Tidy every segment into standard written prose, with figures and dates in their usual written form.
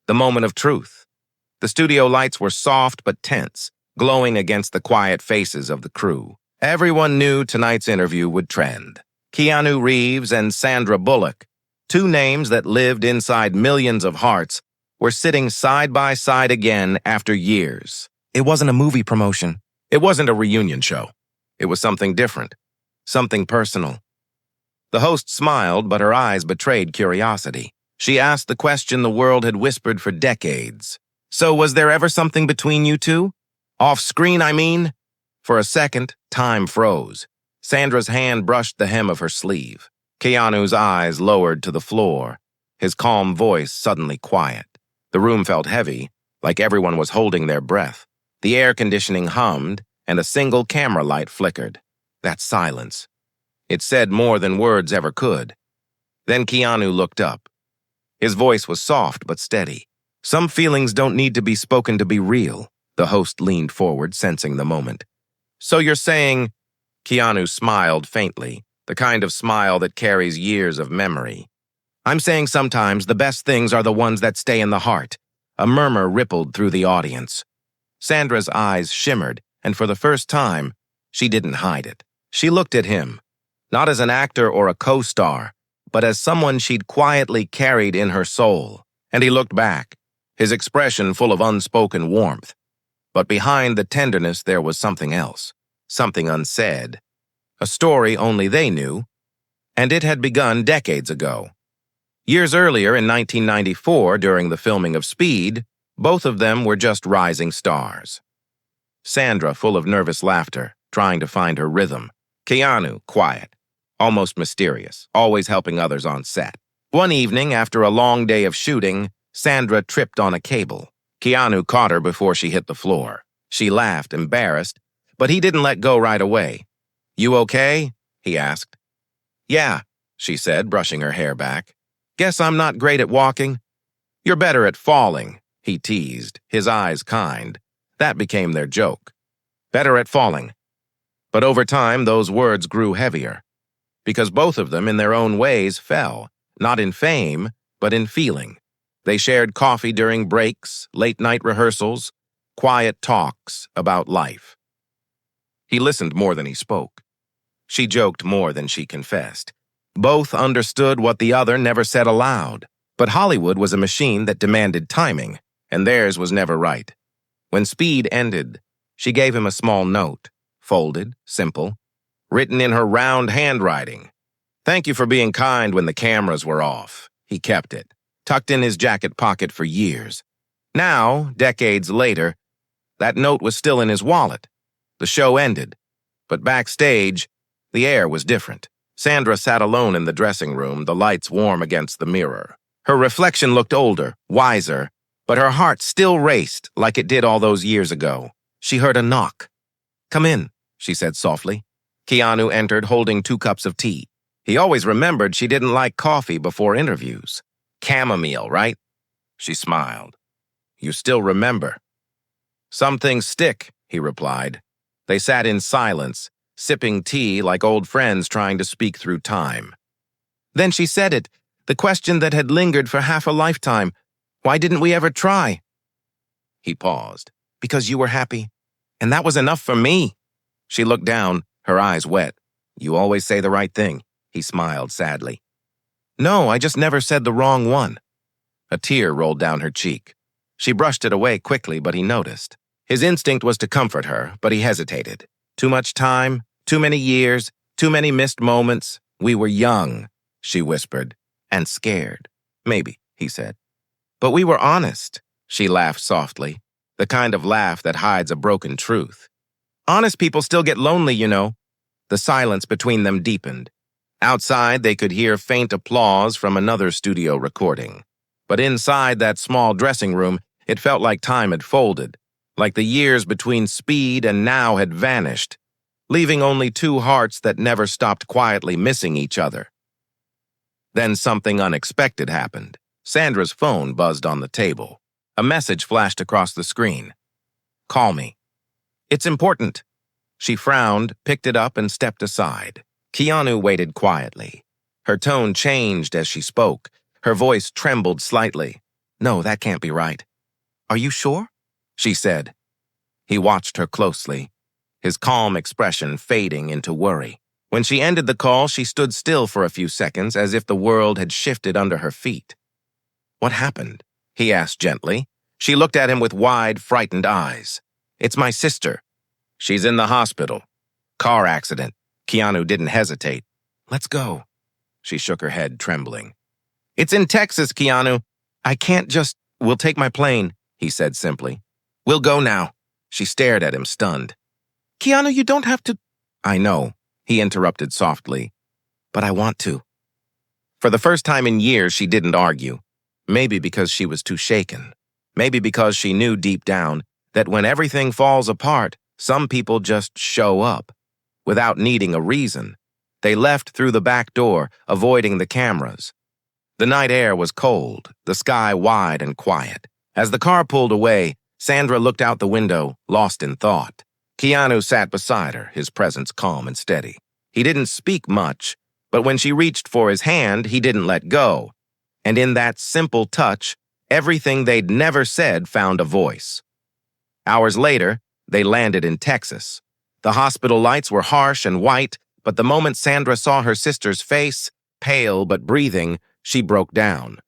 The moment of truth. The studio lights were soft but tense, glowing against the quiet faces of the crew. Everyone knew tonight's interview would trend. Keanu Reeves and Sandra Bullock, two names that lived inside millions of hearts, were sitting side by side again after years. It wasn't a movie promotion. It wasn't a reunion show. It was something different, something personal. The host smiled, but her eyes betrayed curiosity. She asked the question the world had whispered for decades. So was there ever something between you two? Off screen, I mean? For a second, time froze. Sandra's hand brushed the hem of her sleeve. Keanu's eyes lowered to the floor, his calm voice suddenly quiet. The room felt heavy, like everyone was holding their breath. The air conditioning hummed, and a single camera light flickered. That silence. It said more than words ever could. Then Keanu looked up. His voice was soft but steady. Some feelings don't need to be spoken to be real. The host leaned forward, sensing the moment. So you're saying... Keanu smiled faintly, the kind of smile that carries years of memory. I'm saying sometimes the best things are the ones that stay in the heart. A murmur rippled through the audience. Sandra's eyes shimmered, and for the first time, she didn't hide it. She looked at him, not as an actor or a co-star, but as someone she'd quietly carried in her soul. And he looked back, his expression full of unspoken warmth. But behind the tenderness there was something else, something unsaid. A story only they knew, and it had begun decades ago. Years earlier, in 1994, during the filming of Speed, both of them were just rising stars. Sandra, full of nervous laughter, trying to find her rhythm. Keanu, quiet, almost mysterious, always helping others on set. One evening, after a long day of shooting, Sandra tripped on a cable. Keanu caught her before she hit the floor. She laughed, embarrassed, but he didn't let go right away. "You okay?" he asked. "Yeah," she said, brushing her hair back. "Guess I'm not great at walking." "You're better at falling," he teased, his eyes kind. That became their joke. Better at falling. But over time, those words grew heavier, because both of them, in their own ways, fell, not in fame, but in feeling. They shared coffee during breaks, late-night rehearsals, quiet talks about life. He listened more than he spoke. She joked more than she confessed. Both understood what the other never said aloud. But Hollywood was a machine that demanded timing, and theirs was never right. When Speed ended, she gave him a small note, folded, simple, written in her round handwriting. "Thank you for being kind when the cameras were off." He kept it, tucked in his jacket pocket for years. Now, decades later, that note was still in his wallet. The show ended, but backstage, the air was different. Sandra sat alone in the dressing room, the lights warm against the mirror. Her reflection looked older, wiser, but her heart still raced like it did all those years ago. She heard a knock. "Come in," she said softly. Keanu entered holding 2 cups of tea. He always remembered she didn't like coffee before interviews. "Chamomile, right?" She smiled. "You still remember." "Some things stick," he replied. They sat in silence, sipping tea like old friends trying to speak through time. Then she said it, the question that had lingered for half a lifetime. "Why didn't we ever try?" He paused. "Because you were happy. And that was enough for me." She looked down, her eyes wet. "You always say the right thing," he smiled sadly. "No, I just never said the wrong one." A tear rolled down her cheek. She brushed it away quickly, but he noticed. His instinct was to comfort her, but he hesitated. "Too much time, too many years, too many missed moments. We were young," she whispered, "and scared." "Maybe," he said. "But we were honest." She laughed softly, the kind of laugh that hides a broken truth. "Honest people still get lonely, you know." The silence between them deepened. Outside, they could hear faint applause from another studio recording. But inside that small dressing room, it felt like time had folded, like the years between Speed and now had vanished, leaving only 2 hearts that never stopped quietly missing each other. Then something unexpected happened. Sandra's phone buzzed on the table. A message flashed across the screen. "Call me." "It's important." She frowned, picked it up, and stepped aside. Keanu waited quietly. Her tone changed as she spoke. Her voice trembled slightly. No, that can't be right. Are you sure? She said. He watched her closely, his calm expression fading into worry. When she ended the call, she stood still for a few seconds as if the world had shifted under her feet. What happened? He asked gently. She looked at him with wide, frightened eyes. It's my sister. She's in the hospital. Car accident. Keanu didn't hesitate. Let's go. She shook her head, trembling. It's in Texas, Keanu. I can't just... We'll take my plane, he said simply. We'll go now. She stared at him, stunned. Keanu, you don't have to... I know, he interrupted softly. But I want to. For the first time in years, she didn't argue. Maybe because she was too shaken. Maybe because she knew deep down that when everything falls apart, some people just show up. Without needing a reason. They left through the back door, avoiding the cameras. The night air was cold, the sky wide and quiet. As the car pulled away, Sandra looked out the window, lost in thought. Keanu sat beside her, his presence calm and steady. He didn't speak much, but when she reached for his hand, he didn't let go. And in that simple touch, everything they'd never said found a voice. Hours later, they landed in Texas. The hospital lights were harsh and white, but the moment Sandra saw her sister's face, pale but breathing, she broke down.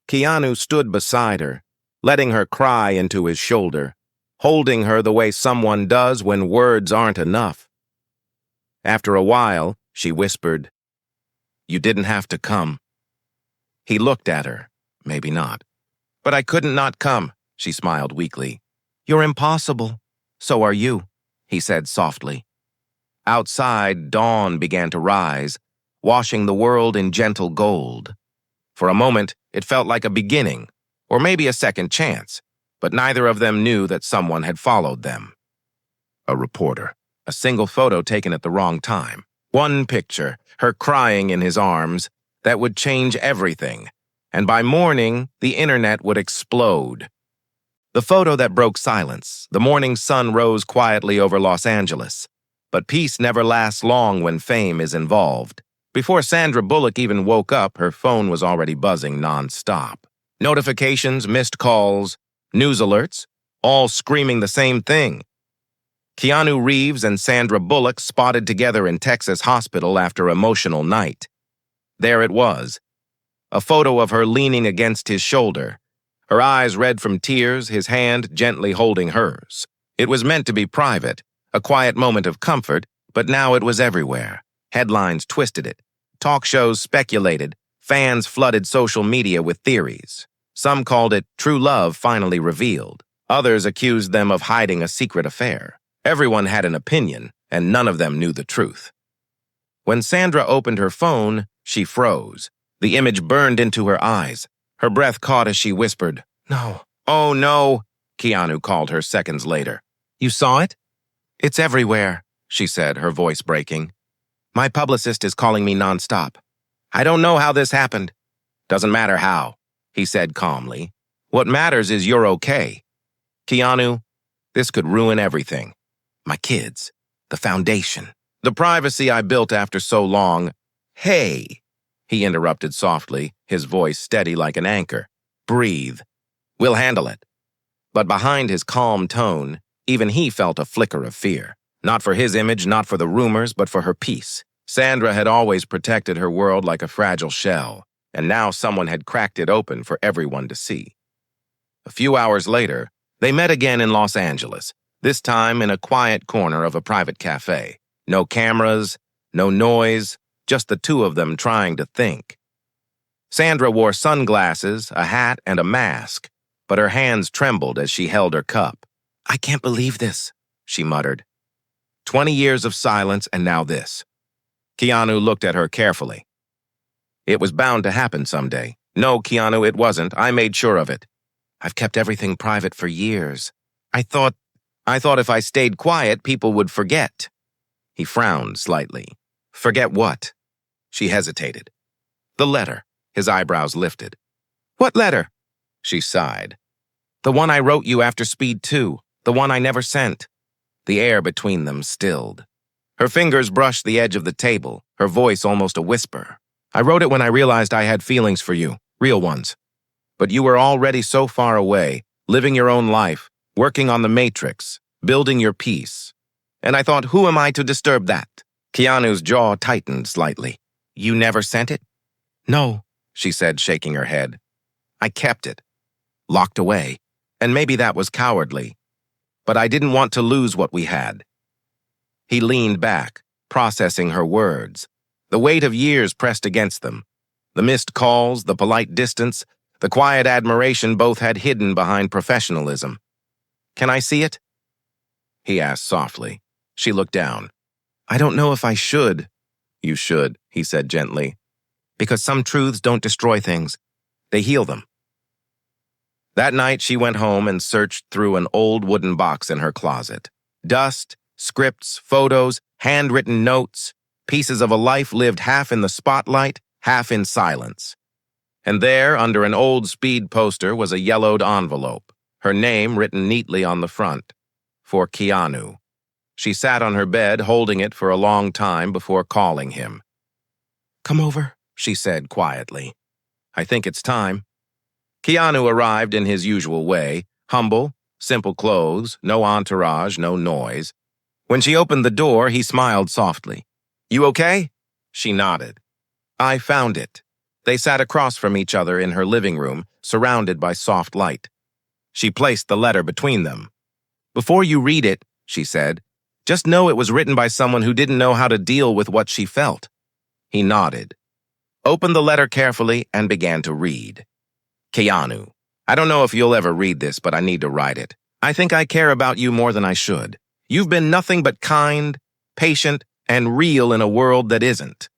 Keanu stood beside her, letting her cry into his shoulder, holding her the way someone does when words aren't enough. After a while, she whispered, "You didn't have to come." He looked at her, maybe not. "But I couldn't not come," she smiled weakly. "You're impossible. So are you," he said softly. Outside, dawn began to rise, washing the world in gentle gold. For a moment, it felt like a beginning, or maybe a second chance, but neither of them knew that someone had followed them. A reporter, a single photo taken at the wrong time, one picture, her crying in his arms, that would change everything, and by morning, the internet would explode. The photo that broke silence, the morning sun rose quietly over Los Angeles. But peace never lasts long when fame is involved. Before Sandra Bullock even woke up, her phone was already buzzing nonstop. Notifications, missed calls, news alerts, all screaming the same thing. Keanu Reeves and Sandra Bullock spotted together in Texas hospital after emotional night. There it was, a photo of her leaning against his shoulder, her eyes red from tears, his hand gently holding hers. It was meant to be private, a quiet moment of comfort, but now it was everywhere. Headlines twisted it. Talk shows speculated. Fans flooded social media with theories. Some called it true love finally revealed. Others accused them of hiding a secret affair. Everyone had an opinion, and none of them knew the truth. When Sandra opened her phone, she froze. The image burned into her eyes. Her breath caught as she whispered, "No." "Oh, no," Keanu called her seconds later. "You saw it?" "It's everywhere," she said, her voice breaking. "My publicist is calling me nonstop. I don't know how this happened." "Doesn't matter how," he said calmly. "What matters is you're okay. Keanu, this could ruin everything. My kids, the foundation, the privacy I built after so long." "Hey," he interrupted softly, his voice steady like an anchor. "Breathe. We'll handle it." But behind his calm tone, even he felt a flicker of fear. Not for his image, not for the rumors, but for her peace. Sandra had always protected her world like a fragile shell, and now someone had cracked it open for everyone to see. A few hours later, they met again in Los Angeles, this time in a quiet corner of a private cafe. No cameras, no noise, just the two of them trying to think. Sandra wore sunglasses, a hat, and a mask, but her hands trembled as she held her cup. "I can't believe this," she muttered. 20 years of silence, and now this. Keanu looked at her carefully. "It was bound to happen someday." "No, Keanu, it wasn't. I made sure of it. I've kept everything private for years. I thought if I stayed quiet, people would forget." He frowned slightly. "Forget what?" She hesitated. "The letter." His eyebrows lifted. "What letter?" She sighed. "The one I wrote you after Speed 2. The one I never sent." The air between them stilled. Her fingers brushed the edge of the table, her voice almost a whisper. "I wrote it when I realized I had feelings for you, real ones. But you were already so far away, living your own life, working on the Matrix, building your peace. And I thought, who am I to disturb that? Keanu's jaw tightened slightly. You never sent it? No, she said, shaking her head. I kept it, locked away, and maybe that was cowardly. But I didn't want to lose what we had. He leaned back, processing her words. The weight of years pressed against them. The missed calls, the polite distance, the quiet admiration both had hidden behind professionalism. Can I see it? He asked softly. She looked down. I don't know if I should. You should, he said gently. Because some truths don't destroy things. They heal them. That night, she went home and searched through an old wooden box in her closet. Dust, scripts, photos, handwritten notes, pieces of a life lived half in the spotlight, half in silence. And there, under an old speed poster, was a yellowed envelope, her name written neatly on the front. For Keanu. She sat on her bed, holding it for a long time before calling him. Come over, she said quietly. I think it's time. Keanu arrived in his usual way, humble, simple clothes, no entourage, no noise. When she opened the door, he smiled softly. You okay? She nodded. I found it. They sat across from each other in her living room, surrounded by soft light. She placed the letter between them. Before you read it, she said, just know it was written by someone who didn't know how to deal with what she felt. He nodded, opened the letter carefully, and began to read. Keanu, I don't know if you'll ever read this, but I need to write it. I think I care about you more than I should. You've been nothing but kind, patient, and real in a world that isn't.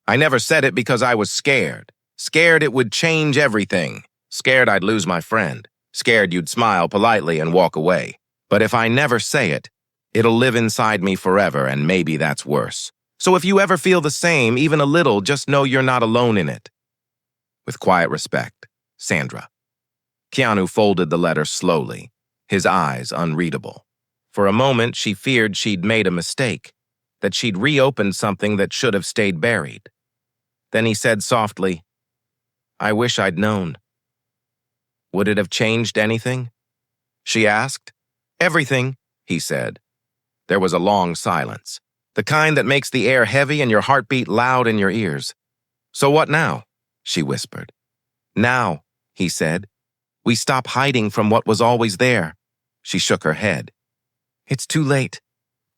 I never said it because I was scared. Scared it would change everything. Scared I'd lose my friend. Scared you'd smile politely and walk away. But if I never say it, it'll live inside me forever, and maybe that's worse. So if you ever feel the same, even a little, just know you're not alone in it. With quiet respect, Sandra. Keanu folded the letter slowly, his eyes unreadable. For a moment, she feared she'd made a mistake, that she'd reopened something that should have stayed buried. Then he said softly, I wish I'd known. Would it have changed anything? She asked. Everything, he said. There was a long silence, the kind that makes the air heavy and your heartbeat loud in your ears. So what now? She whispered. Now, he said. We stop hiding from what was always there. She shook her head. It's too late.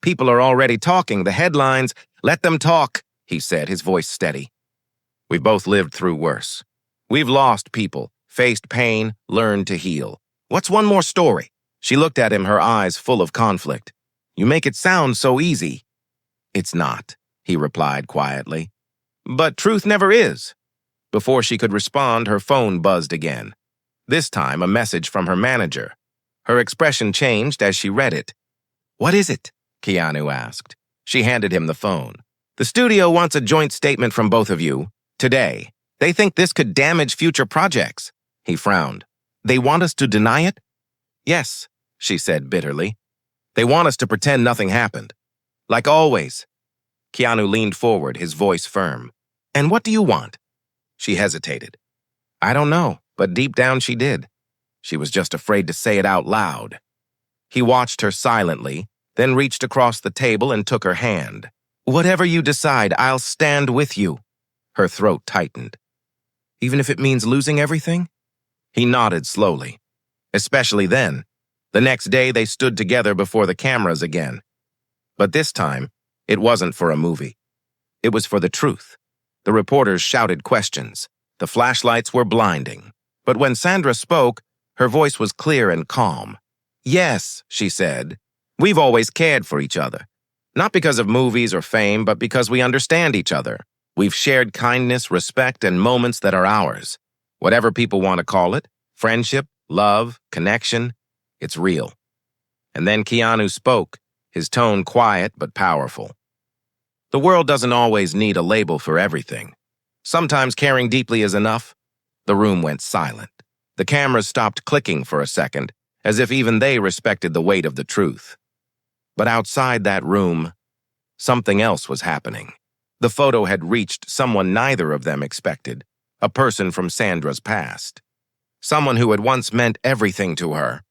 People are already talking, the headlines. Let them talk, he said, his voice steady. We both lived through worse. We've lost people, faced pain, learned to heal. What's one more story? She looked at him, her eyes full of conflict. You make it sound so easy. It's not, he replied quietly. But truth never is. Before she could respond, her phone buzzed again. This time, a message from her manager. Her expression changed as she read it. What is it? Keanu asked. She handed him the phone. The studio wants a joint statement from both of you. Today. They think this could damage future projects. He frowned. They want us to deny it? Yes, she said bitterly. They want us to pretend nothing happened. Like always. Keanu leaned forward, his voice firm. And what do you want? She hesitated. I don't know, but deep down she did. She was just afraid to say it out loud. He watched her silently, then reached across the table and took her hand. Whatever you decide, I'll stand with you. Her throat tightened. Even if it means losing everything? He nodded slowly. Especially then. The next day they stood together before the cameras again. But this time, it wasn't for a movie. It was for the truth. The reporters shouted questions. The flashlights were blinding. But when Sandra spoke, her voice was clear and calm. Yes, she said. We've always cared for each other. Not because of movies or fame, but because we understand each other. We've shared kindness, respect, and moments that are ours. Whatever people want to call it, friendship, love, connection, it's real. And then Keanu spoke, his tone quiet but powerful. The world doesn't always need a label for everything. Sometimes caring deeply is enough. The room went silent. The cameras stopped clicking for a second, as if even they respected the weight of the truth. But outside that room, something else was happening. The photo had reached someone neither of them expected, a person from Sandra's past. someone who had once meant everything to her,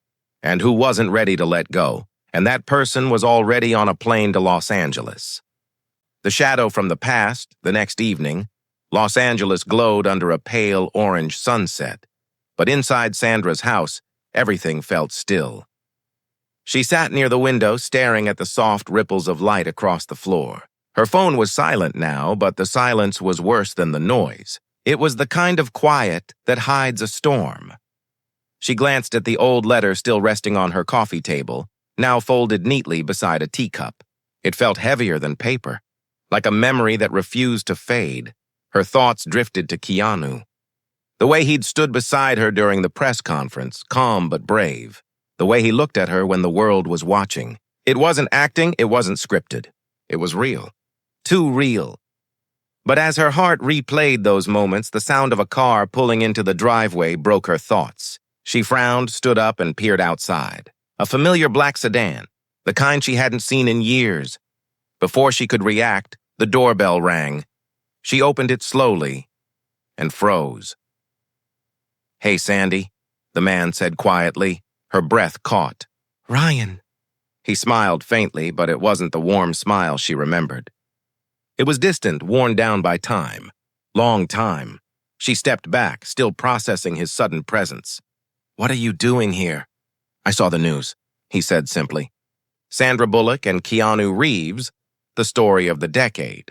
and who wasn't ready to let go, and that person was already on a plane to Los Angeles. The shadow from the past, the next evening, Los Angeles glowed under a pale orange sunset, but inside Sandra's house, everything felt still. She sat near the window, staring at the soft ripples of light across the floor. Her phone was silent now, but the silence was worse than the noise. It was the kind of quiet that hides a storm. She glanced at the old letter still resting on her coffee table, now folded neatly beside a teacup. It felt heavier than paper, like a memory that refused to fade. Her thoughts drifted to Keanu. The way he'd stood beside her during the press conference, calm but brave. The way he looked at her when the world was watching. It wasn't acting, it wasn't scripted. It was real. Too real. But as her heart replayed those moments, the sound of a car pulling into the driveway broke her thoughts. She frowned, stood up, and peered outside. A familiar black sedan, the kind she hadn't seen in years. Before she could react, the doorbell rang. She opened it slowly and froze. "Hey, Sandy," the man said quietly. Her breath caught. "Ryan." He smiled faintly, but it wasn't the warm smile she remembered. It was distant, worn down by time. Long time. She stepped back, still processing his sudden presence. "What are you doing here?" "I saw the news," he said simply. Sandra Bullock and Keanu Reeves, the story of the decade.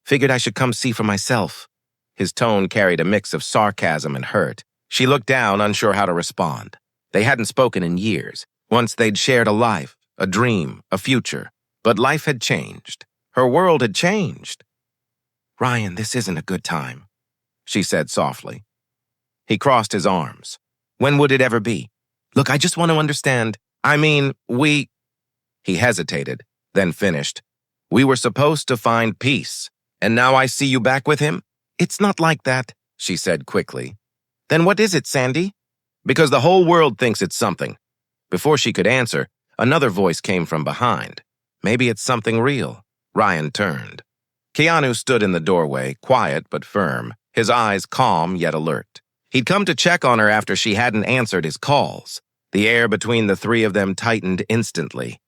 "Figured I should come see for myself." His tone carried a mix of sarcasm and hurt. She looked down, unsure how to respond. They hadn't spoken in years. Once they'd shared a life, a dream, a future. But life had changed. Her world had changed. "Ryan, this isn't a good time," she said softly. He crossed his arms. "When would it ever be? Look, I just want to understand. We—" He hesitated, then finished. "We were supposed to find peace, and now I see you back with him?" "It's not like that," she said quickly. "Then what is it, Sandy?" "Because the whole world thinks it's something." Before she could answer, another voice came from behind. "Maybe it's something real." Ryan turned. Keanu stood in the doorway, quiet but firm, his eyes calm yet alert. He'd come to check on her after she hadn't answered his calls. The air between the three of them tightened instantly.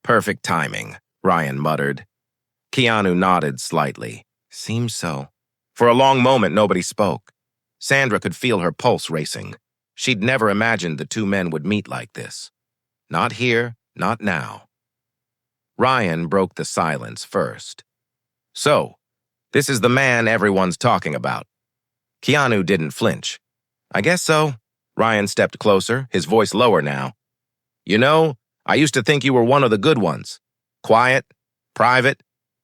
"Perfect timing," Ryan muttered. Keanu nodded slightly. "Seems so." For a long moment, nobody spoke. Sandra could feel her pulse racing. She'd never imagined the two men would meet like this. Not here, not now. Ryan broke the silence first. "So, this is the man everyone's talking about." Keanu didn't flinch. "I guess so." Ryan stepped closer, his voice lower now. "You know, I used to think you were one of the good ones. Quiet, private,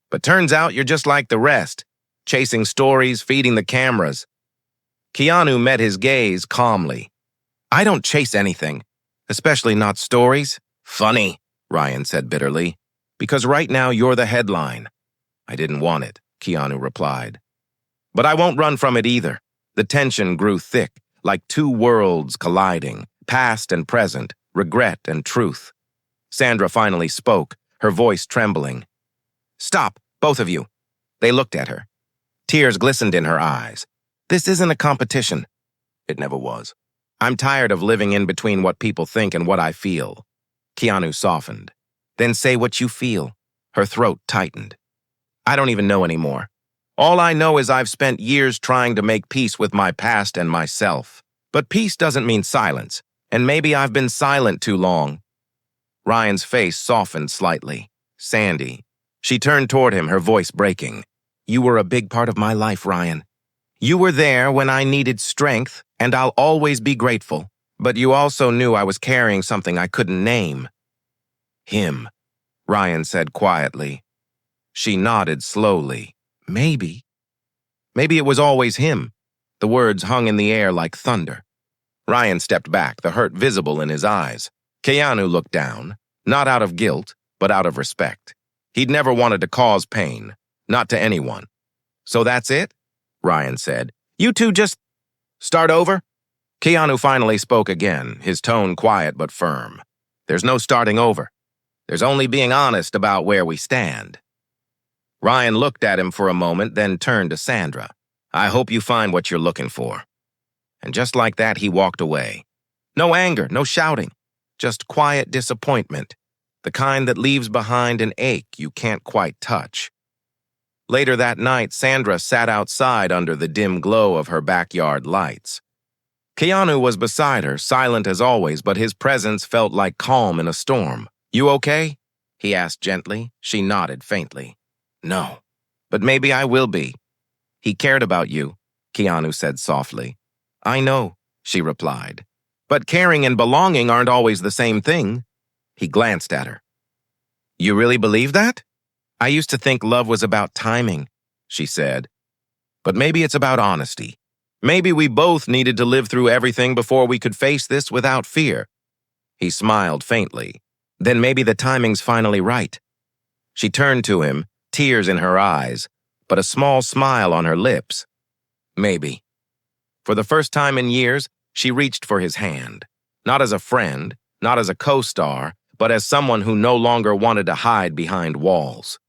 but turns out you're just like the rest, chasing stories, feeding the cameras." Keanu met his gaze calmly. "I don't chase anything, especially not stories." "Funny," Ryan said bitterly, "because right now you're the headline." "I didn't want it," Keanu replied. "But I won't run from it either." The tension grew thick, like two worlds colliding, past and present, regret and truth. Sandra finally spoke, her voice trembling. "Stop, both of you." They looked at her. Tears glistened in her eyes. "This isn't a competition." "It never was." "I'm tired of living in between what people think and what I feel." Keanu softened. "Then say what you feel." Her throat tightened. "I don't even know anymore. All I know is I've spent years trying to make peace with my past and myself. But peace doesn't mean silence, and maybe I've been silent too long." Ryan's face softened slightly. "Sandy." She turned toward him, her voice breaking. "You were a big part of my life, Ryan. You were there when I needed strength, and I'll always be grateful. But you also knew I was carrying something I couldn't name." "Him," Ryan said quietly. She nodded slowly. "Maybe." Maybe it was always him. The words hung in the air like thunder. Ryan stepped back, the hurt visible in his eyes. Keanu looked down, not out of guilt, but out of respect. He'd never wanted to cause pain, not to anyone. "So that's it?" Ryan said. "You two just start over?" Keanu finally spoke again, his tone quiet but firm. "There's no starting over. There's only being honest about where we stand." Ryan looked at him for a moment, then turned to Sandra. "I hope you find what you're looking for." And just like that, he walked away. No anger, no shouting, just quiet disappointment, the kind that leaves behind an ache you can't quite touch. Later that night, Sandra sat outside under the dim glow of her backyard lights. Keanu was beside her, silent as always, but his presence felt like calm in a storm. "You okay?" he asked gently. She nodded faintly. "No, but maybe I will be." "He cared about you," Keanu said softly. "I know," she replied. "But caring and belonging aren't always the same thing." He glanced at her. "You really believe that?" "I used to think love was about timing," she said. "But maybe it's about honesty. Maybe we both needed to live through everything before we could face this without fear." He smiled faintly. "Then maybe the timing's finally right." She turned to him, tears in her eyes, but a small smile on her lips. "Maybe." For the first time in years, she reached for his hand. Not as a friend, not as a co-star, but as someone who no longer wanted to hide behind walls.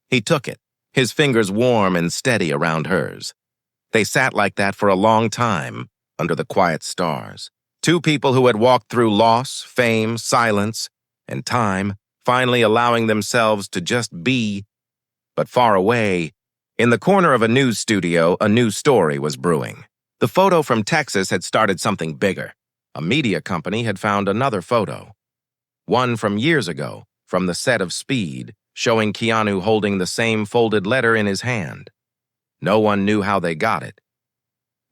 He took it, his fingers warm and steady around hers. They sat like that for a long time, under the quiet stars. Two people who had walked through loss, fame, silence, and time, finally allowing themselves to just be. But far away, in the corner of a news studio, a new story was brewing. The photo from Texas had started something bigger. A media company had found another photo. One from years ago, from the set of Speed, showing Keanu holding the same folded letter in his hand. No one knew how they got it.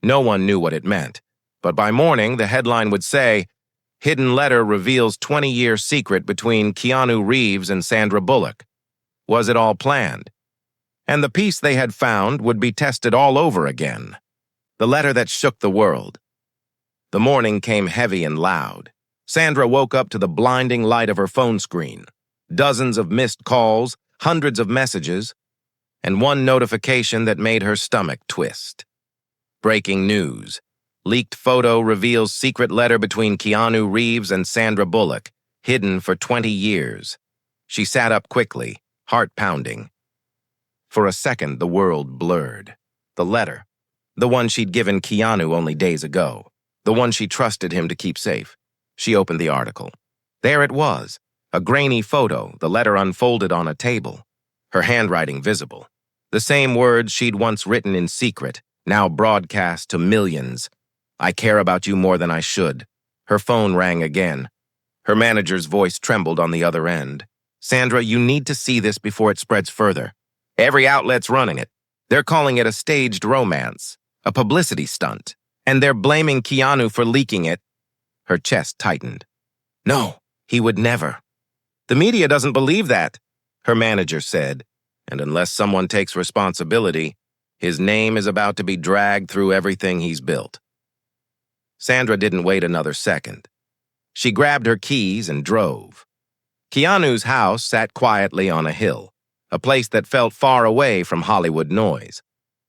No one knew what it meant. But by morning, the headline would say, "Hidden letter reveals 20-year secret between Keanu Reeves and Sandra Bullock." Was it all planned? And the piece they had found would be tested all over again. The letter that shook the world. The morning came heavy and loud. Sandra woke up to the blinding light of her phone screen. Dozens of missed calls, hundreds of messages, and one notification that made her stomach twist. Breaking news. Leaked photo reveals secret letter between Keanu Reeves and Sandra Bullock, hidden for 20 years. She sat up quickly, heart pounding. For a second, the world blurred. The letter. The one she'd given Keanu only days ago. The one she trusted him to keep safe. She opened the article. There it was. A grainy photo, the letter unfolded on a table. Her handwriting visible. The same words she'd once written in secret, now broadcast to millions. "I care about you more than I should." Her phone rang again. Her manager's voice trembled on the other end. "Sandra, you need to see this before it spreads further. Every outlet's running it. They're calling it a staged romance, a publicity stunt, and they're blaming Keanu for leaking it." Her chest tightened. "No, he would never." "The media doesn't believe that," her manager said, "and unless someone takes responsibility, his name is about to be dragged through everything he's built." Sandra didn't wait another second. She grabbed her keys and drove. Keanu's house sat quietly on a hill, a place that felt far away from Hollywood noise.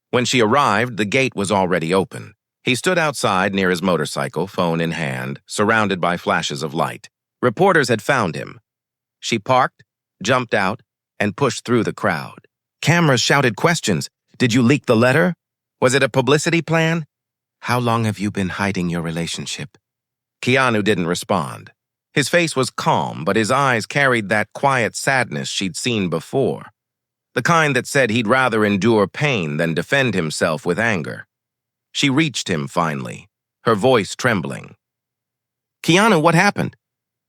When she arrived, the gate was already open. He stood outside near his motorcycle, phone in hand, surrounded by flashes of light. Reporters had found him. She parked, jumped out, and pushed through the crowd. Cameras shouted questions. "Did you leak the letter? Was it a publicity plan? How long have you been hiding your relationship?" Keanu didn't respond. His face was calm, but his eyes carried that quiet sadness she'd seen before. The kind that said he'd rather endure pain than defend himself with anger. She reached him finally, her voice trembling. "Keanu, what happened?"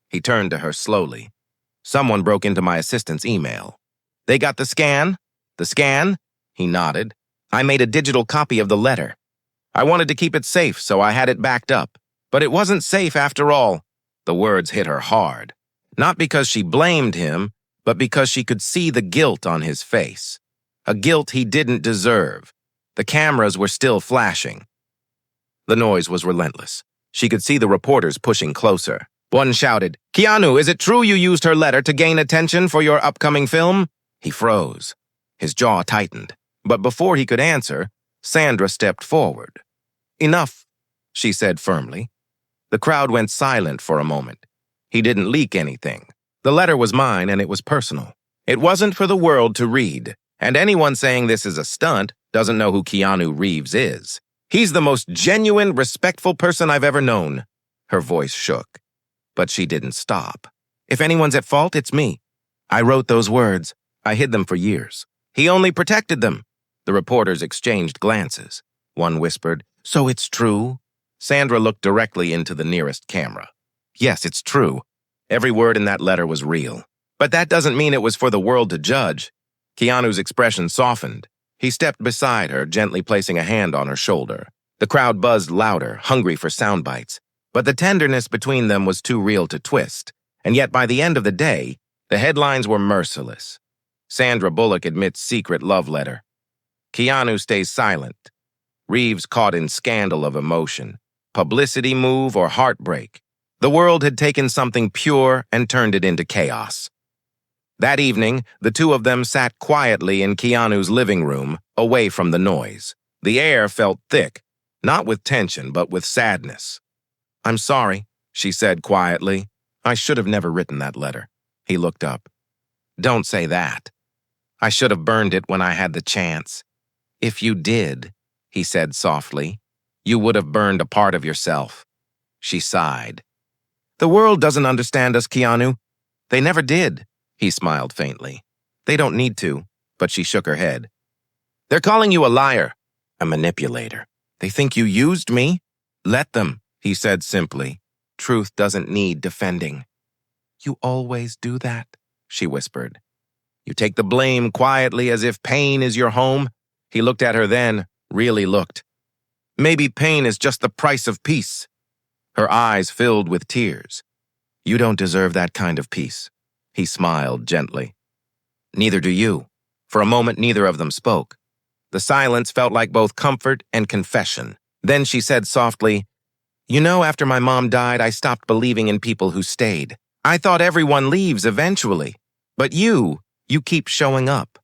He turned to her slowly. "Someone broke into my assistant's email." "They got the scan?" "The scan?" He nodded. "I made a digital copy of the letter. I wanted to keep it safe, so I had it backed up. But it wasn't safe after all." The words hit her hard. Not because she blamed him, but because she could see the guilt on his face. A guilt he didn't deserve. The cameras were still flashing. The noise was relentless. She could see the reporters pushing closer. One shouted, "Keanu, is it true you used her letter to gain attention for your upcoming film?" He froze. His jaw tightened. But before he could answer, Sandra stepped forward. "Enough," she said firmly. The crowd went silent for a moment. He didn't leak anything. The letter was mine and it was personal. It wasn't for the world to read, and anyone saying this is a stunt doesn't know who Keanu Reeves is. He's the most genuine, respectful person I've ever known. Her voice shook, but she didn't stop. If anyone's at fault, it's me. I wrote those words. I hid them for years. He only protected them. The reporters exchanged glances. One whispered, "So it's true?" Sandra looked directly into the nearest camera. Yes, it's true. Every word in that letter was real. But that doesn't mean it was for the world to judge. Keanu's expression softened. He stepped beside her, gently placing a hand on her shoulder. The crowd buzzed louder, hungry for sound bites. But the tenderness between them was too real to twist. And yet by the end of the day, the headlines were merciless. Sandra Bullock admits secret love letter. Keanu stays silent. Reeves caught in scandal of emotion. Publicity move or heartbreak. The world had taken something pure and turned it into chaos. That evening, the two of them sat quietly in Keanu's living room, away from the noise. The air felt thick, not with tension, but with sadness. "I'm sorry," she said quietly. "I should have never written that letter." He looked up. "Don't say that. I should have burned it when I had the chance." "If you did," he said softly, "you would have burned a part of yourself." She sighed. "The world doesn't understand us, Keanu. They never did." He smiled faintly. "They don't need to," but she shook her head. "They're calling you a liar, a manipulator. They think you used me. Let them," he said simply. "Truth doesn't need defending." "You always do that," she whispered. "You take the blame quietly as if pain is your home." He looked at her then, really looked. "Maybe pain is just the price of peace." Her eyes filled with tears. "You don't deserve that kind of peace." He smiled gently. "Neither do you." For a moment, neither of them spoke. The silence felt like both comfort and confession. Then she said softly, "You know, after my mom died, I stopped believing in people who stayed. I thought everyone leaves eventually. But you keep showing up.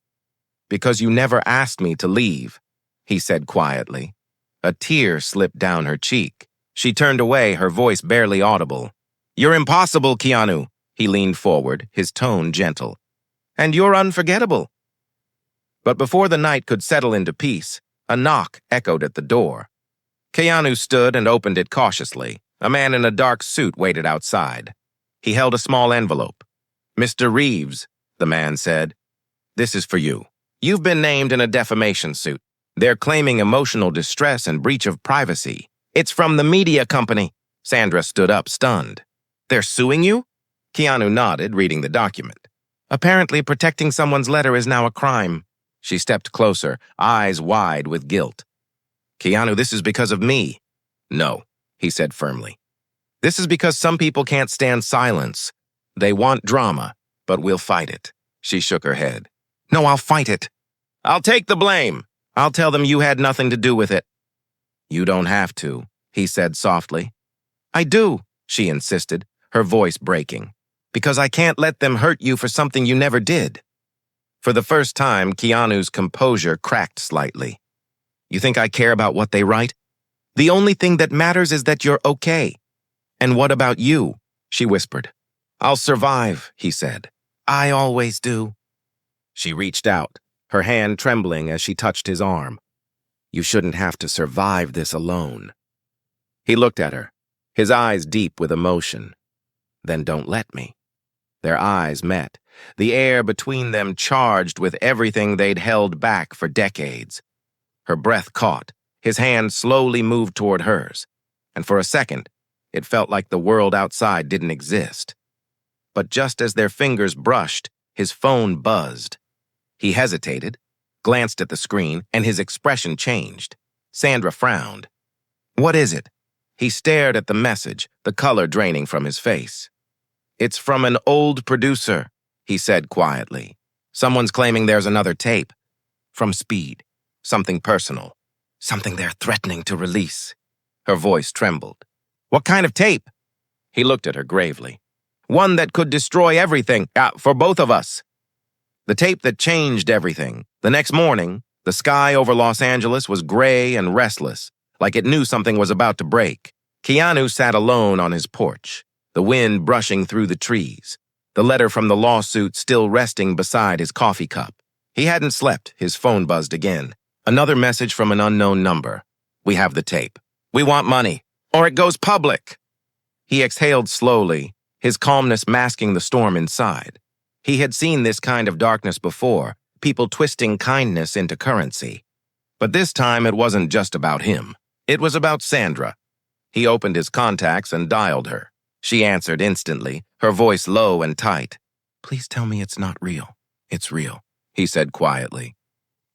Because you never asked me to leave," he said quietly. A tear slipped down her cheek. She turned away, her voice barely audible. "You're impossible, Keanu." He leaned forward, his tone gentle. "And you're unforgettable." But before the night could settle into peace, a knock echoed at the door. Keanu stood and opened it cautiously. A man in a dark suit waited outside. He held a small envelope. "Mr. Reeves," the man said, "this is for you. You've been named in a defamation suit. They're claiming emotional distress and breach of privacy. It's from the media company." Sandra stood up, stunned. "They're suing you?" Keanu nodded, reading the document. "Apparently, protecting someone's letter is now a crime." She stepped closer, eyes wide with guilt. "Keanu, this is because of me." "No," he said firmly. "This is because some people can't stand silence. They want drama, but we'll fight it." She shook her head. "No, I'll fight it. I'll take the blame. I'll tell them you had nothing to do with it." "You don't have to," he said softly. "I do," she insisted, her voice breaking. "Because I can't let them hurt you for something you never did." For the first time, Keanu's composure cracked slightly. "You think I care about what they write? The only thing that matters is that you're okay." "And what about you?" she whispered. "I'll survive," he said. "I always do." She reached out, her hand trembling as she touched his arm. "You shouldn't have to survive this alone." He looked at her, his eyes deep with emotion. "Then don't let me." Their eyes met, the air between them charged with everything they'd held back for decades. Her breath caught, his hand slowly moved toward hers, and for a second, it felt like the world outside didn't exist. But just as their fingers brushed, his phone buzzed. He hesitated, glanced at the screen, and his expression changed. Sandra frowned. "What is it?" He stared at the message, the color draining from his face. "It's from an old producer," he said quietly. "Someone's claiming there's another tape. From Speed. Something personal. Something they're threatening to release." Her voice trembled. "What kind of tape?" He looked at her gravely. "One that could destroy everything, for both of us." The tape that changed everything. The next morning, the sky over Los Angeles was gray and restless, like it knew something was about to break. Keanu sat alone on his porch, the wind brushing through the trees, the letter from the lawsuit still resting beside his coffee cup. He hadn't slept, his phone buzzed again. Another message from an unknown number. We have the tape. We want money, or it goes public. He exhaled slowly, his calmness masking the storm inside. He had seen this kind of darkness before, people twisting kindness into currency. But this time it wasn't just about him. It was about Sandra. He opened his contacts and dialed her. She answered instantly, her voice low and tight. "Please tell me it's not real." "It's real," he said quietly.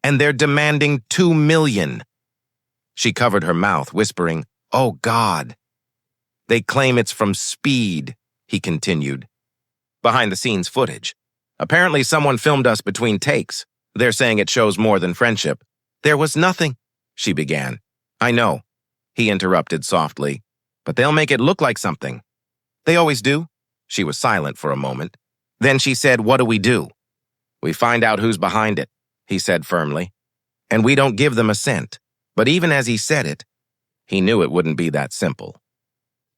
"And they're demanding $2 million." She covered her mouth, whispering, "Oh, God." "They claim it's from Speed," he continued. "Behind-the-scenes footage. Apparently someone filmed us between takes. They're saying it shows more than friendship." "There was nothing," she began. "I know," he interrupted softly, "but they'll make it look like something." "They always do." She was silent for a moment. Then she said, "What do we do?" "We find out who's behind it," he said firmly. "And we don't give them a cent." But even as he said it, he knew it wouldn't be that simple.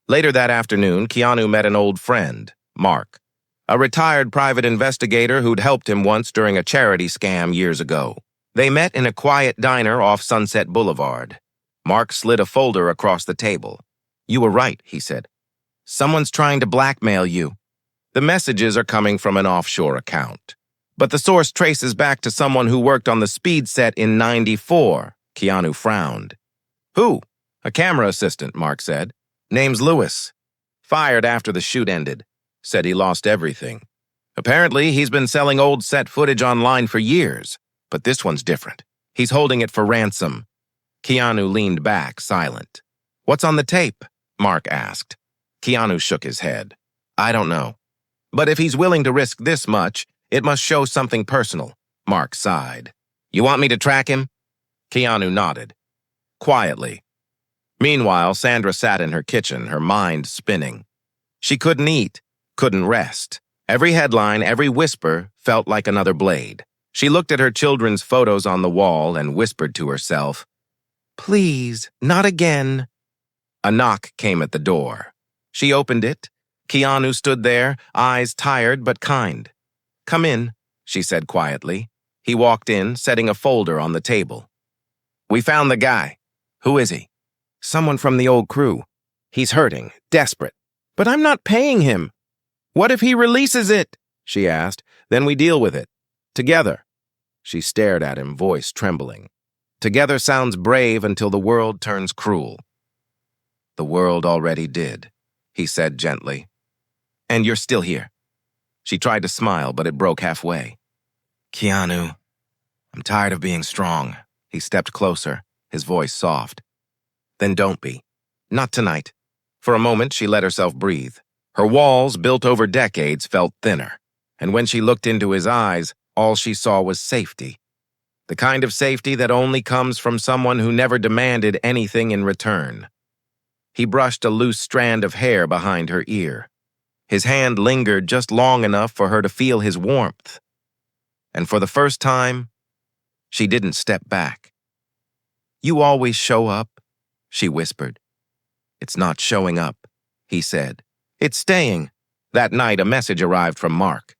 Later that afternoon, Keanu met an old friend, Mark, a retired private investigator who'd helped him once during a charity scam years ago. They met in a quiet diner off Sunset Boulevard. Mark slid a folder across the table. "You were right," he said. "Someone's trying to blackmail you. The messages are coming from an offshore account. But the source traces back to someone who worked on the Speed set in '94. Keanu frowned. "Who?" "A camera assistant," Mark said. "Name's Lewis. Fired after the shoot ended. Said he lost everything. Apparently, he's been selling old set footage online for years, but this one's different. He's holding it for ransom." Keanu leaned back, silent. "What's on the tape?" Mark asked. Keanu shook his head. "I don't know. But if he's willing to risk this much, it must show something personal." Mark sighed. "You want me to track him?" Keanu nodded. Quietly. Meanwhile, Sandra sat in her kitchen, her mind spinning. She couldn't eat, couldn't rest. Every headline, every whisper felt like another blade. She looked at her children's photos on the wall and whispered to herself, "Please, not again." A knock came at the door. She opened it. Keanu stood there, eyes tired but kind. "Come in," she said quietly. He walked in, setting a folder on the table. "We found the guy." "Who is he?" "Someone from the old crew. He's hurting, desperate. But I'm not paying him." "What if he releases it?" she asked. "Then we deal with it. Together." She stared at him, voice trembling. "Together sounds brave until the world turns cruel." "The world already did," he said gently. "And you're still here." She tried to smile, but it broke halfway. "Keanu, I'm tired of being strong." He stepped closer, his voice soft. "Then don't be. Not tonight." For a moment, she let herself breathe. Her walls, built over decades, felt thinner. And when she looked into his eyes, all she saw was safety. The kind of safety that only comes from someone who never demanded anything in return. He brushed a loose strand of hair behind her ear. His hand lingered just long enough for her to feel his warmth. And for the first time, she didn't step back. "You always show up," she whispered. "It's not showing up," he said. "It's staying." That night, a message arrived from Mark.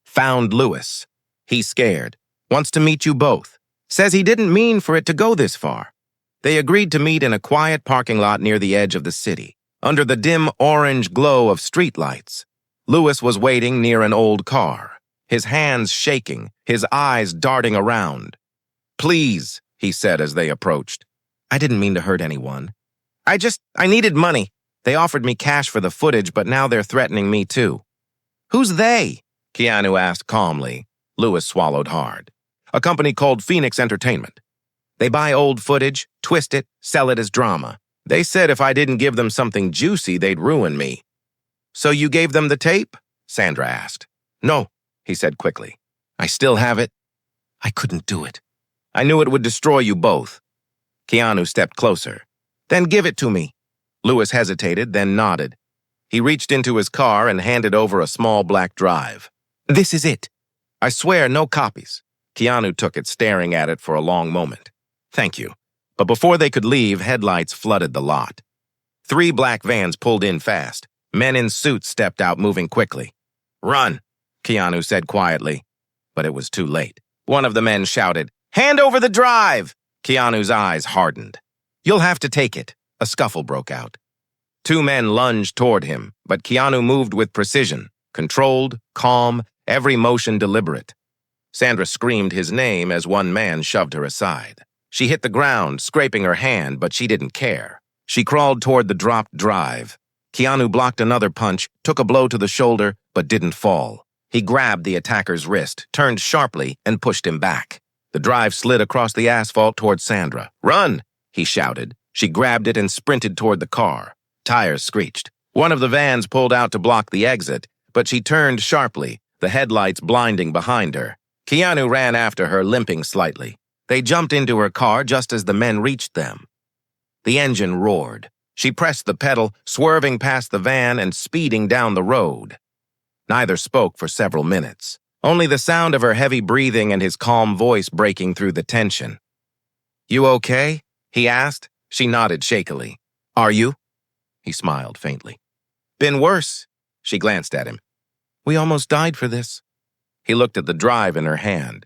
"Found Lewis. He's scared. Wants to meet you both. Says he didn't mean for it to go this far." They agreed to meet in a quiet parking lot near the edge of the city, under the dim orange glow of streetlights. Lewis was waiting near an old car, his hands shaking, his eyes darting around. "Please," he said as they approached. "I didn't mean to hurt anyone. I needed money. They offered me cash for the footage, but now they're threatening me too." "Who's they?" Keanu asked calmly. Lewis swallowed hard. "A company called Phoenix Entertainment. They buy old footage, twist it, sell it as drama. They said if I didn't give them something juicy, they'd ruin me." "So you gave them the tape?" Sandra asked. "No," he said quickly. "I still have it. I couldn't do it. I knew it would destroy you both." Keanu stepped closer. "Then give it to me." Lewis hesitated, then nodded. He reached into his car and handed over a small black drive. "This is it. I swear, no copies." Keanu took it, staring at it for a long moment. "Thank you." But before they could leave, headlights flooded the lot. 3 black vans pulled in fast. Men in suits stepped out, moving quickly. "Run," Keanu said quietly. But it was too late. One of the men shouted, "Hand over the drive!" Keanu's eyes hardened. You'll have to take it. A scuffle broke out. Two men lunged toward him, but Keanu moved with precision, controlled, calm, every motion deliberate. Sandra screamed his name as one man shoved her aside. She hit the ground, scraping her hand, but she didn't care. She crawled toward the dropped drive. Keanu blocked another punch, took a blow to the shoulder, but didn't fall. He grabbed the attacker's wrist, turned sharply, and pushed him back. The drive slid across the asphalt toward Sandra. "Run!" he shouted. She grabbed it and sprinted toward the car. Tires screeched. One of the vans pulled out to block the exit, but she turned sharply, the headlights blinding behind her. Keanu ran after her, limping slightly. They jumped into her car just as the men reached them. The engine roared. She pressed the pedal, swerving past the van and speeding down the road. Neither spoke for several minutes, only the sound of her heavy breathing and his calm voice breaking through the tension. "You okay?" he asked. She nodded shakily. "Are you?" He smiled faintly. "Been worse." She glanced at him. "We almost died for this." He looked at the drive in her hand.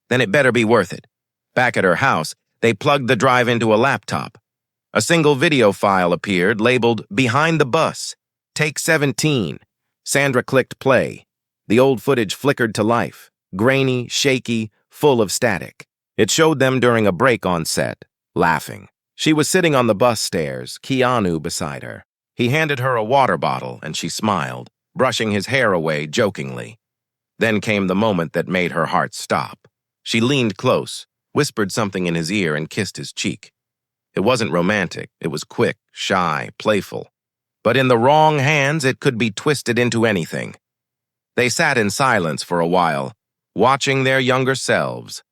"Then it better be worth it." Back at her house, they plugged the drive into a laptop. A single video file appeared, labeled "Behind the Bus, Take 17. Sandra clicked play. The old footage flickered to life, grainy, shaky, full of static. It showed them during a break on set, laughing. She was sitting on the bus stairs, Keanu beside her. He handed her a water bottle, and she smiled, brushing his hair away jokingly. Then came the moment that made her heart stop. She leaned close, whispered something in his ear, and kissed his cheek. It wasn't romantic. It was quick, shy, playful. But in the wrong hands, it could be twisted into anything. They sat in silence for a while, watching their younger selves,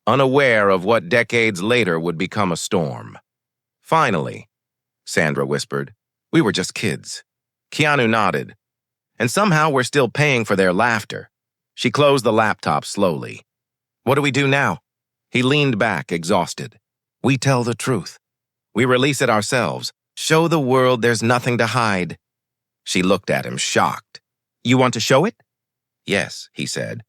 unaware of what decades later would become a storm. "Finally," Sandra whispered. "We were just kids." Keanu nodded. "And somehow we're still paying for their laughter." She closed the laptop slowly. "What do we do now?" He leaned back, exhausted. "We tell the truth. We release it ourselves. Show the world there's nothing to hide." She looked at him, shocked. "You want to show it?" "Yes," he said.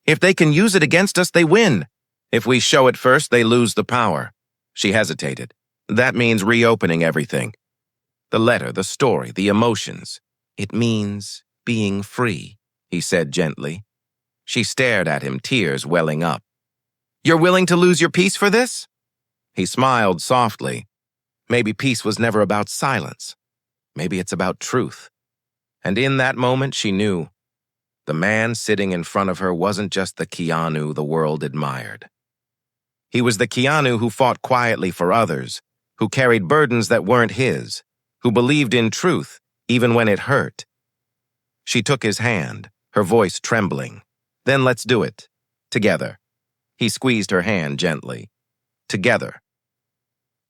"If they can use it against us, they win. If we show it first, they lose the power." She hesitated. "That means reopening everything. The letter, the story, the emotions. It means being free," he said gently. She stared at him, tears welling up. "You're willing to lose your peace for this?" He smiled softly. Maybe peace was never about silence. Maybe it's about truth. And in that moment, she knew. The man sitting in front of her wasn't just the Keanu the world admired. He was the Keanu who fought quietly for others, who carried burdens that weren't his, who believed in truth even when it hurt. She took his hand, her voice trembling. "Then let's do it. Together." He squeezed her hand gently. Together.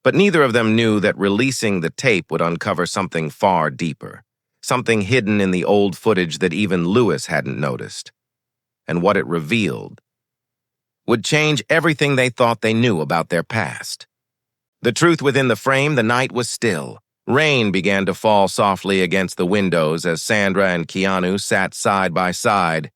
But neither of them knew that releasing the tape would uncover something far deeper, something hidden in the old footage that even Lewis hadn't noticed. And what it revealed would change everything they thought they knew about their past. The truth within the frame, the night was still. Rain began to fall softly against the windows as Sandra and Keanu sat side by side,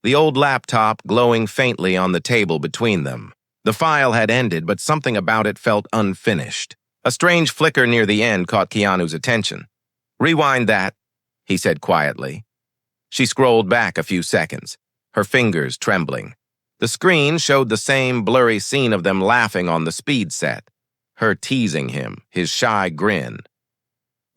the old laptop glowing faintly on the table between them. The file had ended, but something about it felt unfinished. A strange flicker near the end caught Keanu's attention. "Rewind that," he said quietly. She scrolled back a few seconds, her fingers trembling. The screen showed the same blurry scene of them laughing on the speed set, her teasing him, his shy grin.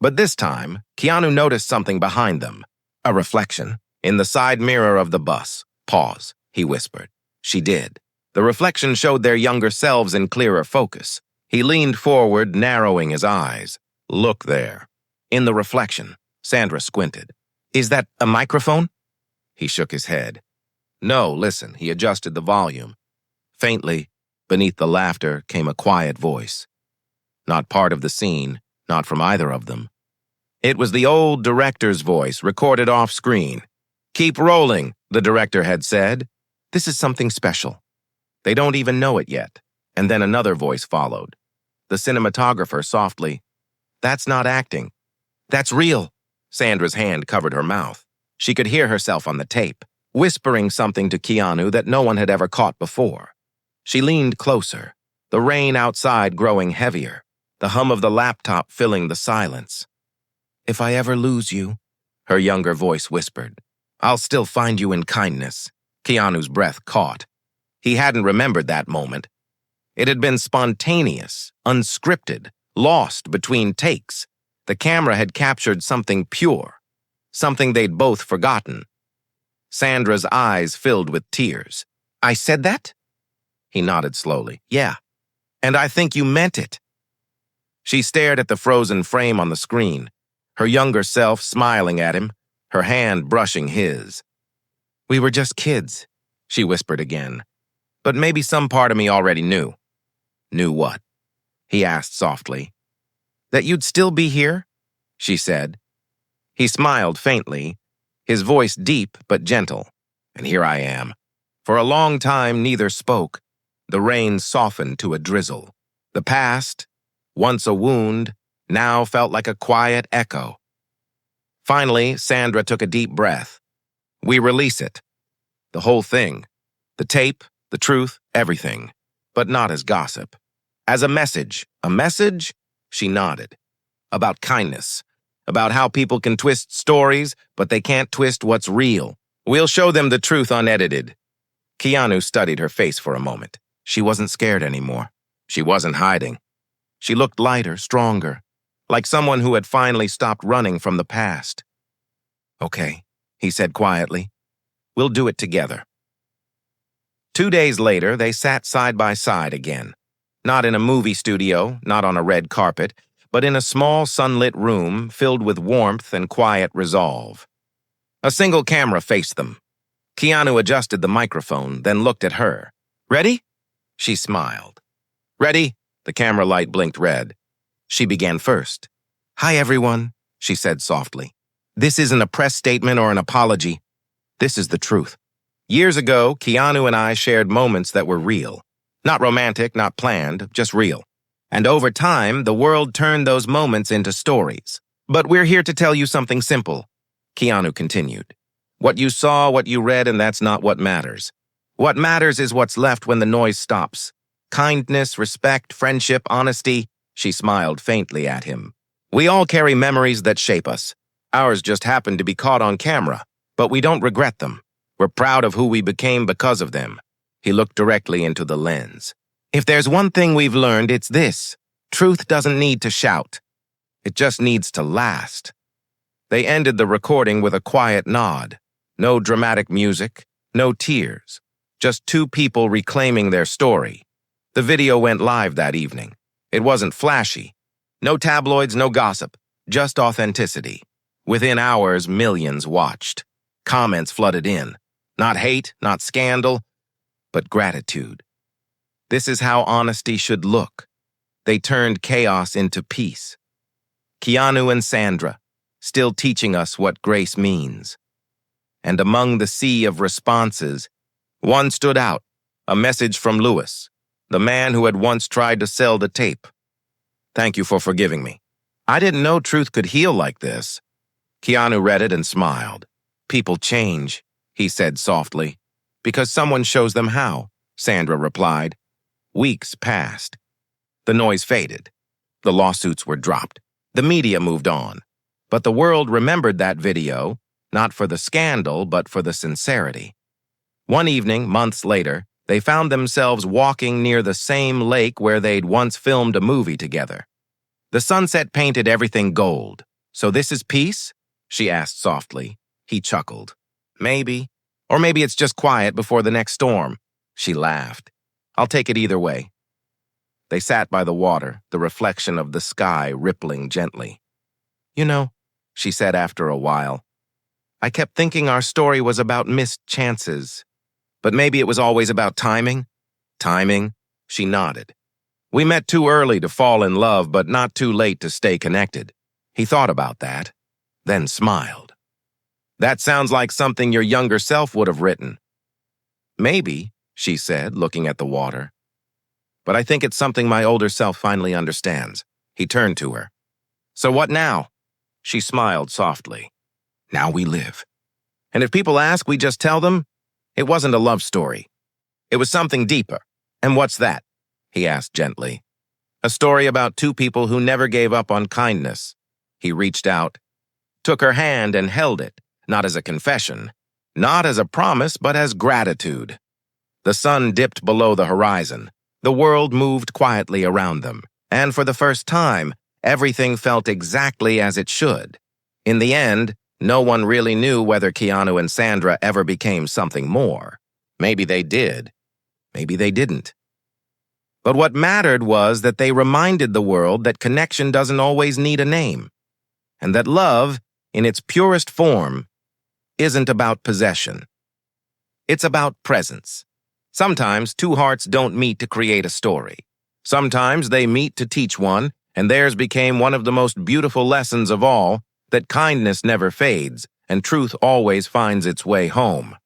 But this time, Keanu noticed something behind them, a reflection, in the side mirror of the bus. "Pause," he whispered. She did. The reflection showed their younger selves in clearer focus. He leaned forward, narrowing his eyes. "Look there." In the reflection, Sandra squinted. "Is that a microphone?" He shook his head. "No, listen." He adjusted the volume. Faintly, beneath the laughter, came a quiet voice. Not part of the scene, not from either of them. It was the old director's voice, recorded off-screen. "Keep rolling," the director had said. "This is something special. They don't even know it yet." And then another voice followed. The cinematographer softly, "That's not acting. That's real." Sandra's hand covered her mouth. She could hear herself on the tape, whispering something to Keanu that no one had ever caught before. She leaned closer, the rain outside growing heavier. the hum of the laptop filling the silence. "If I ever lose you," her younger voice whispered, "I'll still find you in kindness." Keanu's breath caught. He hadn't remembered that moment. It had been spontaneous, unscripted, lost between takes. The camera had captured something pure, something they'd both forgotten. Sandra's eyes filled with tears. "I said that?" He nodded slowly. "Yeah. And I think you meant it." She stared at the frozen frame on the screen, her younger self smiling at him, her hand brushing his. "We were just kids," she whispered again. "But maybe some part of me already knew." "Knew what?" he asked softly. "That you'd still be here," she said. He smiled faintly, his voice deep but gentle. "And here I am." For a long time, neither spoke. The rain softened to a drizzle. The past, once a wound, now felt like a quiet echo. Finally, Sandra took a deep breath. "We release it. The whole thing. The tape, the truth, everything. But not as gossip. As a message. A message?" She nodded. "About kindness. About how people can twist stories, but they can't twist what's real. We'll show them the truth unedited." Keanu studied her face for a moment. She wasn't scared anymore. She wasn't hiding. She looked lighter, stronger, like someone who had finally stopped running from the past. "Okay," he said quietly. "We'll do it together." 2 days later, they sat side by side again. Not in a movie studio, not on a red carpet, but in a small sunlit room filled with warmth and quiet resolve. A single camera faced them. Keanu adjusted the microphone, then looked at her. "Ready?" She smiled. "Ready?" The camera light blinked red. She began first. "Hi, everyone," she said softly. "This isn't a press statement or an apology. This is the truth. Years ago, Keanu and I shared moments that were real. Not romantic, not planned, just real. And over time, the world turned those moments into stories. But we're here to tell you something simple," Keanu continued. "What you saw, what you read, and that's not what matters. What matters is what's left when the noise stops. Kindness, respect, friendship, honesty." She smiled faintly at him. "We all carry memories that shape us. Ours just happen to be caught on camera, but we don't regret them. We're proud of who we became because of them." He looked directly into the lens. "If there's one thing we've learned, it's this. Truth doesn't need to shout. It just needs to last." They ended the recording with a quiet nod. No dramatic music, no tears. Just two people reclaiming their story. The video went live that evening. It wasn't flashy. No tabloids, no gossip. Just authenticity. Within hours, millions watched. Comments flooded in. Not hate, not scandal, but gratitude. This is how honesty should look. They turned chaos into peace. Keanu and Sandra, still teaching us what grace means. And among the sea of responses, one stood out, a message from Lewis, the man who had once tried to sell the tape. "Thank you for forgiving me. I didn't know truth could heal like this." Keanu read it and smiled. "People change," he said softly. "Because someone shows them how," Sandra replied. Weeks passed. The noise faded. The lawsuits were dropped. The media moved on. But the world remembered that video, not for the scandal, but for the sincerity. One evening, months later, they found themselves walking near the same lake where they'd once filmed a movie together. The sunset painted everything gold. "So this is peace?" she asked softly. He chuckled. "Maybe. Or maybe it's just quiet before the next storm." She laughed. "I'll take it either way." They sat by the water, the reflection of the sky rippling gently. "You know," she said after a while, "I kept thinking our story was about missed chances. But maybe it was always about timing?" "Timing?" She nodded. "We met too early to fall in love, but not too late to stay connected." He thought about that, then smiled. "That sounds like something your younger self would have written." "Maybe," she said, looking at the water. "But I think it's something my older self finally understands." He turned to her. "So what now?" She smiled softly. "Now we live. And if people ask, we just tell them, it wasn't a love story. It was something deeper." "And what's that?" he asked gently. A story about two people who never gave up on kindness. He reached out, took her hand and held it, not as a confession, not as a promise, but as gratitude. The sun dipped below the horizon. The world moved quietly around them, and for the first time, everything felt exactly as it should. In the end, no one really knew whether Keanu and Sandra ever became something more. Maybe they did. Maybe they didn't. But what mattered was that they reminded the world that connection doesn't always need a name, and that love, in its purest form, isn't about possession. It's about presence. Sometimes two hearts don't meet to create a story. Sometimes they meet to teach one, and theirs became one of the most beautiful lessons of all, that kindness never fades and truth always finds its way home.